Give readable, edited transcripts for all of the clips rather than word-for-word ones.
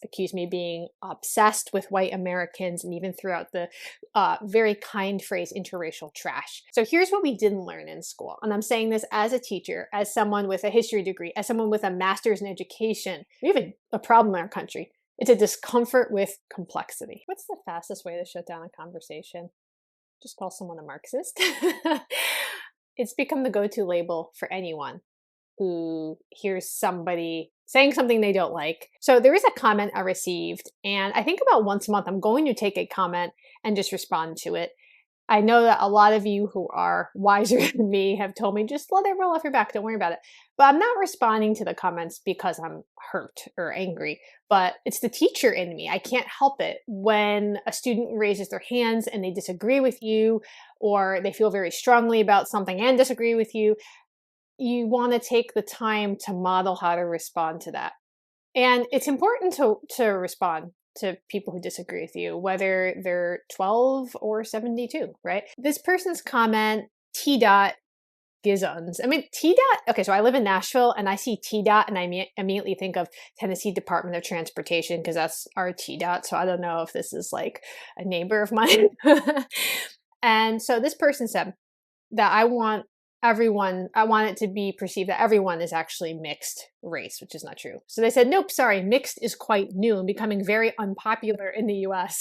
accused me of being obsessed with white Americans and even threw out the very kind phrase interracial trash. So here's what we didn't learn in school. And I'm saying this as a teacher, as someone with a history degree, as someone with a master's in education. We have a problem in our country. It's a discomfort with complexity. What's the fastest way to shut down a conversation? Just call someone a Marxist. It's become the go-to label for anyone who hears somebody saying something they don't like. So there is a comment I received, and I think about once a month I'm going to take a comment and just respond to it. I know that a lot of you who are wiser than me have told me, just let it roll off your back, don't worry about it. But I'm not responding to the comments because I'm hurt or angry, but it's the teacher in me. I can't help it. When a student raises their hands and they disagree with you, or they feel very strongly about something and disagree with you, you want to take the time to model how to respond to that. And it's important to respond to people who disagree with you, whether they're 12 or 72, right? This person's comment, T-dot Gizons. I mean, T-dot, okay, so I live in Nashville and I see T-dot and I immediately think of Tennessee Department of Transportation because that's our T-dot. So I don't know if this is like a neighbor of mine. And so this person said that I want it to be perceived that everyone is actually mixed race, which is not true. So they said, nope, sorry, mixed is quite new and becoming very unpopular in the US,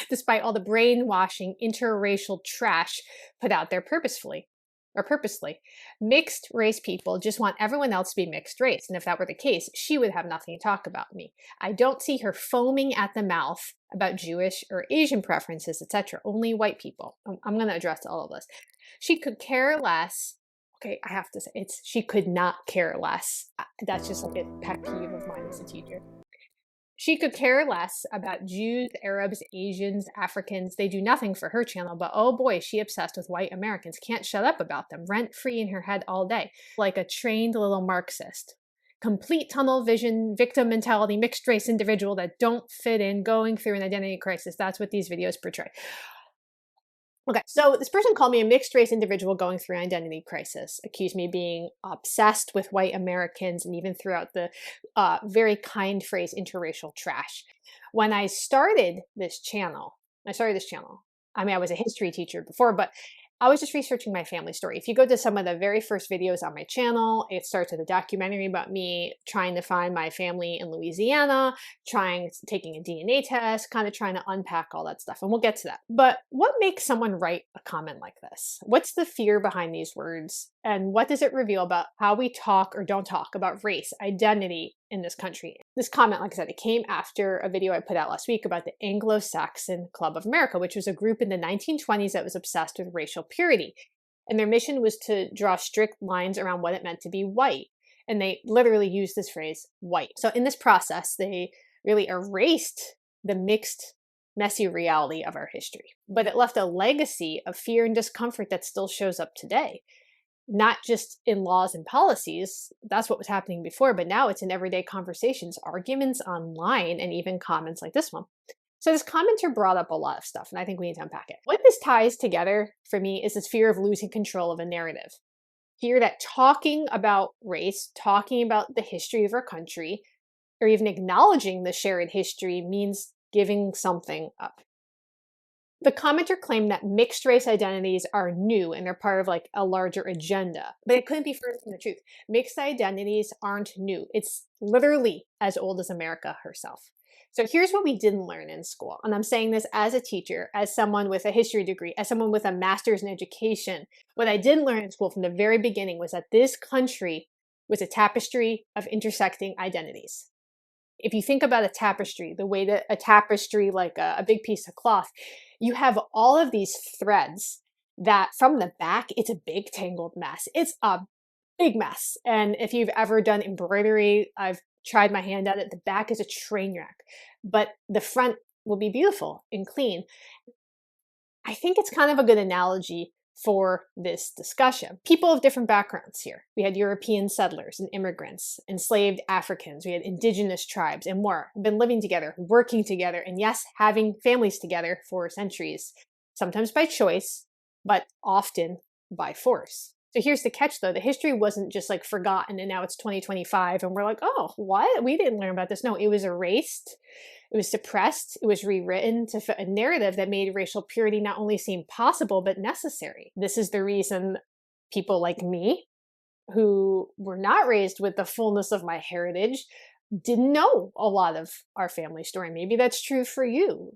despite all the brainwashing interracial trash put out there purposefully. Mixed race people just want everyone else to be mixed race. And if that were the case, she would have nothing to talk about me. I don't see her foaming at the mouth about Jewish or Asian preferences, etc. Only white people. I'm going to address all of this. She could care less. Okay, I have to say, she could not care less. That's just like a pet peeve of mine as a teacher. She could care less about Jews, Arabs, Asians, Africans. They do nothing for her channel, but oh boy, she obsessed with white Americans. Can't shut up about them. Rent-free in her head all day. Like a trained little Marxist. Complete tunnel vision, victim mentality, mixed race individual that don't fit in, going through an identity crisis. That's what these videos portray. Okay, so this person called me a mixed race individual going through an identity crisis, accused me of being obsessed with white Americans, and even threw out the very kind phrase interracial trash. When I started this channel, I mean, I was a history teacher before, but I was just researching my family story. If you go to some of the very first videos on my channel, it starts with a documentary about me trying to find my family in Louisiana, taking a DNA test, kind of trying to unpack all that stuff. And we'll get to that. But what makes someone write a comment like this? What's the fear behind these words? And what does it reveal about how we talk or don't talk about race, identity in this country? This comment, like I said, it came after a video I put out last week about the Anglo-Saxon Club of America, which was a group in the 1920s that was obsessed with racial purity. And their mission was to draw strict lines around what it meant to be white. And they literally used this phrase, white. So in this process, they really erased the mixed, messy reality of our history. But it left a legacy of fear and discomfort that still shows up today. Not just in laws and policies, that's what was happening before, but now it's in everyday conversations, arguments online, and even comments like this one. So this commenter brought up a lot of stuff, and I think we need to unpack it. What this ties together for me is this fear of losing control of a narrative. Fear that talking about race, talking about the history of our country, or even acknowledging the shared history means giving something up. The commenter claimed that mixed race identities are new and they're part of like a larger agenda, but it couldn't be further from the truth. Mixed identities aren't new. It's literally as old as America herself. So here's what we didn't learn in school. And I'm saying this as a teacher, as someone with a history degree, as someone with a master's in education. What I didn't learn in school from the very beginning was that this country was a tapestry of intersecting identities. If you think about a tapestry, the way that a tapestry, like a big piece of cloth, you have all of these threads that from the back, it's a big tangled mess. It's a big mess. And if you've ever done embroidery, I've tried my hand at it. The back is a train wreck, but the front will be beautiful and clean. I think it's kind of a good analogy for this discussion. People of different backgrounds here. We had European settlers and immigrants, enslaved Africans, we had indigenous tribes and more, been living together, working together, and yes, having families together for centuries, sometimes by choice, but often by force. So here's the catch though, the history wasn't just like forgotten and now it's 2025 and we're like, oh, what? We didn't learn about this. No, it was erased. It was suppressed. It was rewritten to fit a narrative that made racial purity not only seem possible, but necessary. This is the reason people like me, who were not raised with the fullness of my heritage, didn't know a lot of our family story. Maybe that's true for you.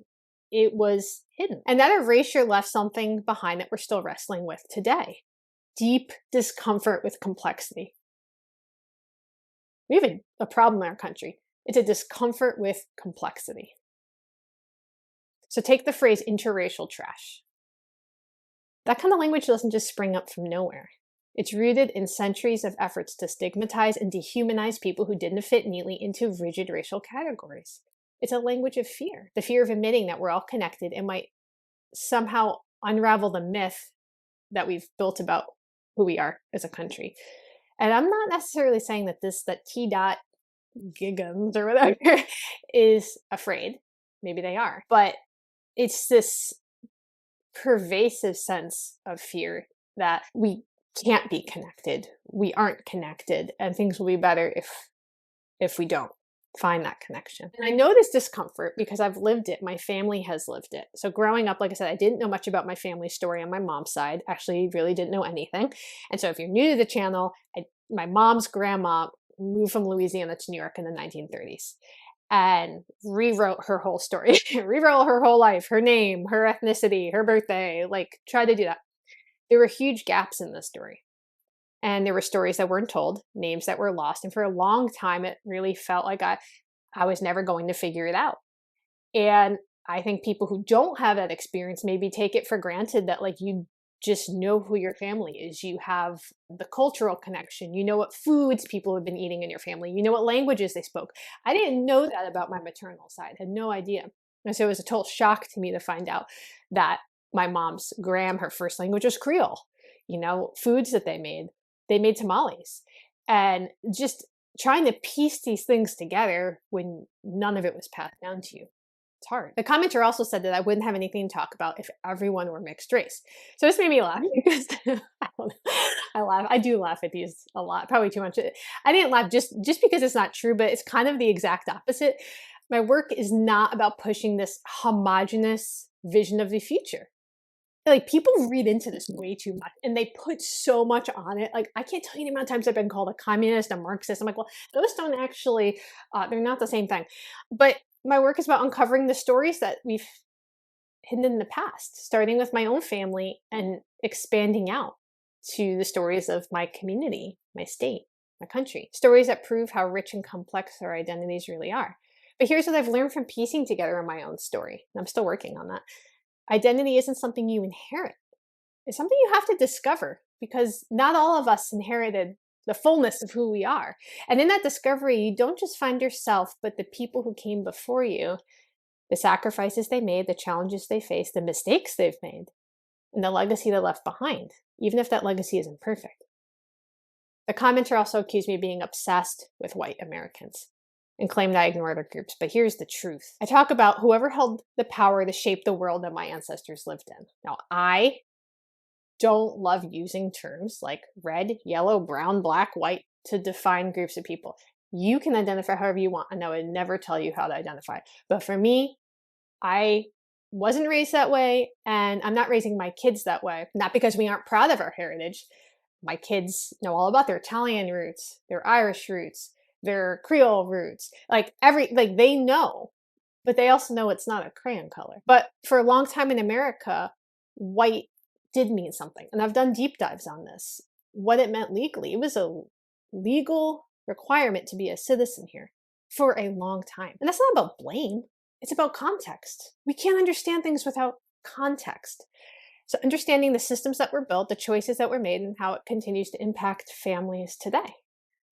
It was hidden. And that erasure left something behind that we're still wrestling with today. Deep discomfort with complexity. We have a problem in our country. It's a discomfort with complexity. So take the phrase interracial trash. That kind of language doesn't just spring up from nowhere. It's rooted in centuries of efforts to stigmatize and dehumanize people who didn't fit neatly into rigid racial categories. It's a language of fear, the fear of admitting that we're all connected and might somehow unravel the myth that we've built about who we are as a country. And I'm not necessarily saying that T. Giggums or whatever is afraid. Maybe they are. But it's this pervasive sense of fear that we can't be connected. We aren't connected, and things will be better if we don't find that connection. And I know this discomfort because I've lived it. My family has lived it. So growing up, like I said, I didn't know much about my family story on my mom's side. Actually, really didn't know anything. And so if you're new to the channel, my mom's grandma moved from Louisiana to New York in the 1930s and rewrote her whole story, rewrote her whole life, her name, her ethnicity, her birthday, like tried to do that. There were huge gaps in the story. And there were stories that weren't told, names that were lost. And for a long time, it really felt like I was never going to figure it out. And I think people who don't have that experience maybe take it for granted that like you just know who your family is. You have the cultural connection. You know what foods people have been eating in your family. You know what languages they spoke. I didn't know that about my maternal side. Had no idea. And so it was a total shock to me to find out that my mom's her first language was Creole. You know, foods that they made tamales. And just trying to piece these things together when none of it was passed down to you. It's hard. The commenter also said that I wouldn't have anything to talk about if everyone were mixed race. So this made me laugh because I laugh. I do laugh at these a lot, probably too much. I didn't laugh just because it's not true, but it's kind of the exact opposite. My work is not about pushing this homogenous vision of the future. Like people read into this way too much and they put so much on it. Like I can't tell you the amount of times I've been called a communist, a Marxist. I'm like, well, those don't actually, they're not the same thing. But my work is about uncovering the stories that we've hidden in the past, starting with my own family and expanding out to the stories of my community, my state, my country. Stories that prove how rich and complex our identities really are. But here's what I've learned from piecing together in my own story. And I'm still working on that. Identity isn't something you inherit. It's something you have to discover because not all of us inherited the fullness of who we are. And in that discovery, you don't just find yourself, but the people who came before you, the sacrifices they made, the challenges they faced, the mistakes they've made, and the legacy they left behind, even if that legacy isn't perfect. The commenter also accused me of being obsessed with white Americans and claimed I ignore other groups. But here's the truth. I talk about whoever held the power to shape the world that my ancestors lived in. Now, I don't love using terms like red, yellow, brown, black, white to define groups of people. You can identify however you want, and I would never tell you how to identify. But for me, I wasn't raised that way, and I'm not raising my kids that way. Not because we aren't proud of our heritage. My kids know all about their Italian roots, their Irish roots, their Creole roots, like they know, but they also know it's not a crayon color. But for a long time in America, white did mean something. And I've done deep dives on this, what it meant legally. It was a legal requirement to be a citizen here for a long time. And that's not about blame. It's about context. We can't understand things without context. So understanding the systems that were built, the choices that were made, and how it continues to impact families today.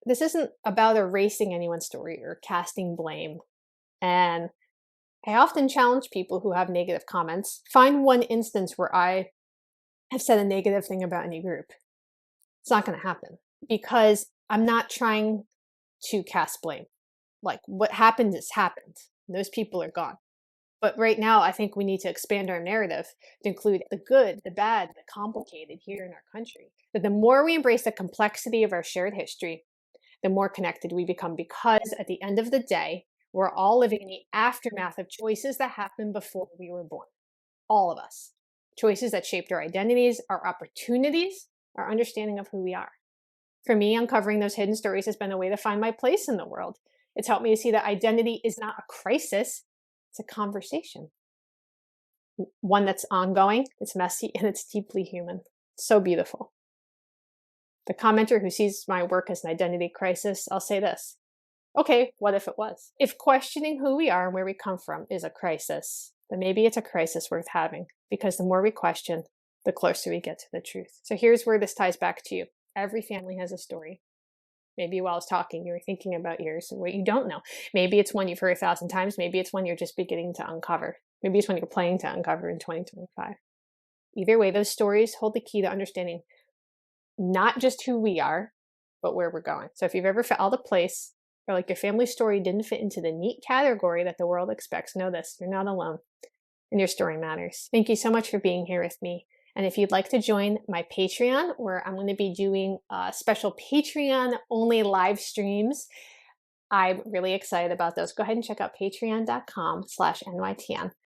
This isn't about erasing anyone's story or casting blame. And I often challenge people who have negative comments. Find one instance where I have said a negative thing about any group. It's not going to happen because I'm not trying to cast blame. Like what happened has happened. Those people are gone. But right now, I think we need to expand our narrative to include the good, the bad, the complicated here in our country. that the more we embrace the complexity of our shared history, the more connected we become, because at the end of the day, we're all living in the aftermath of choices that happened before we were born. All of us. Choices that shaped our identities, our opportunities, our understanding of who we are. For me, uncovering those hidden stories has been a way to find my place in the world. It's helped me to see that identity is not a crisis, it's a conversation. One that's ongoing, it's messy, and it's deeply human. So beautiful. The commenter who sees my work as an identity crisis, I'll say this. Okay, what if it was? If questioning who we are and where we come from is a crisis, then maybe it's a crisis worth having, because the more we question, the closer we get to the truth. So here's where this ties back to you. Every family has a story. Maybe while I was talking, you were thinking about yours and what you don't know. Maybe it's one you've heard 1,000 times. Maybe it's one you're just beginning to uncover. Maybe it's one you're planning to uncover in 2025. Either way, those stories hold the key to understanding not just who we are, but where we're going. So if you've ever felt out of place, or like your family story didn't fit into the neat category that the world expects, know this, you're not alone, and your story matters. Thank you so much for being here with me. And if you'd like to join my Patreon, where I'm going to be doing special Patreon-only live streams, I'm really excited about those. Go ahead and check out patreon.com/NYTN.